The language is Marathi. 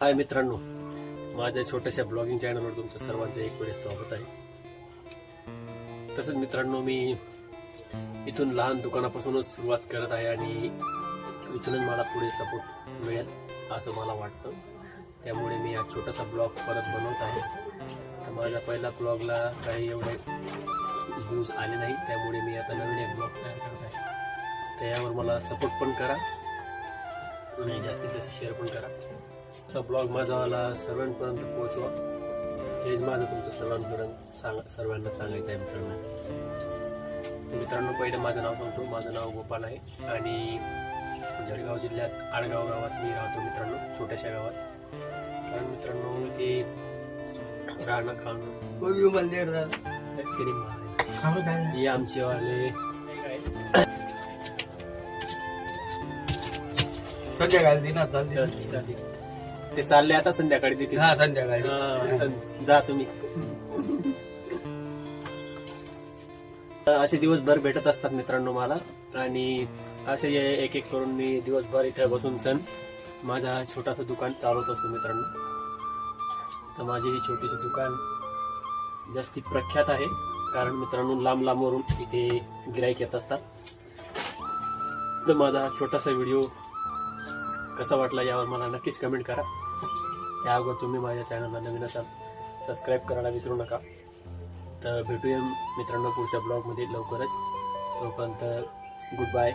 हाय मित्रांनो, माझ्या छोट्याशा ब्लॉगिंग चॅनलवर तुमचं सर्वांचं एक वेळेस स्वागत आहे. तसंच मित्रांनो, मी इथून लहान दुकानापासूनच सुरुवात करत आहे आणि इथूनच मला पुढे सपोर्ट मिळेल असं मला वाटतं. त्यामुळे मी हा छोटासा ब्लॉग परत बनवत आहे. तर माझ्या पहिल्या ब्लॉगला काही एवढे व्ह्यूज आले नाही, त्यामुळे मी आता नवीन एक ब्लॉग तयार करत आहे. त्यावर मला सपोर्ट पण करा आणि जास्तीत जास्त शेअर पण करा. हा ब्लॉग माझावाला सर्वांपर्यंत पोहोचवा, हेच माझं तुमचं सर्वांना सांगायचं आहे मित्रांनो. पहिले माझं नाव सांगतो. माझं नाव गोपाल आहे आणि जळगाव जिल्ह्यात आडगाव गावात मी राहतो मित्रांनो, छोट्याशा गावात. कारण मित्रांनो ते राहणं खाणं हे आमचे वाले संध्याकाळी दिनार ते चालले आता संध्याकाळी देतील. संध्याकाळी जा तुम्ही. असे दिवसभर भेटत असतात मित्रांनो मला, आणि असे एक एक करून मी दिवसभर इथे बसून माझा छोटासा दुकान चालवत असतो मित्रांनो. तर माझे हे छोटेसे दुकान जास्ती प्रख्यात आहे, कारण मित्रांनो लांब लांबवरून इथे गिराईक येत असतात. तर माझा छोटासा व्हिडिओ कसा वाटला यावर मला नक्कीच कमेंट करा. त्या अगोदर तुम्ही माझ्या चॅनलला नवीन असाल सबस्क्राईब करायला विसरू नका. तर भेटूया मित्रांनो पुढच्या ब्लॉगमध्ये लवकरच. तोपर्यंत गुड बाय.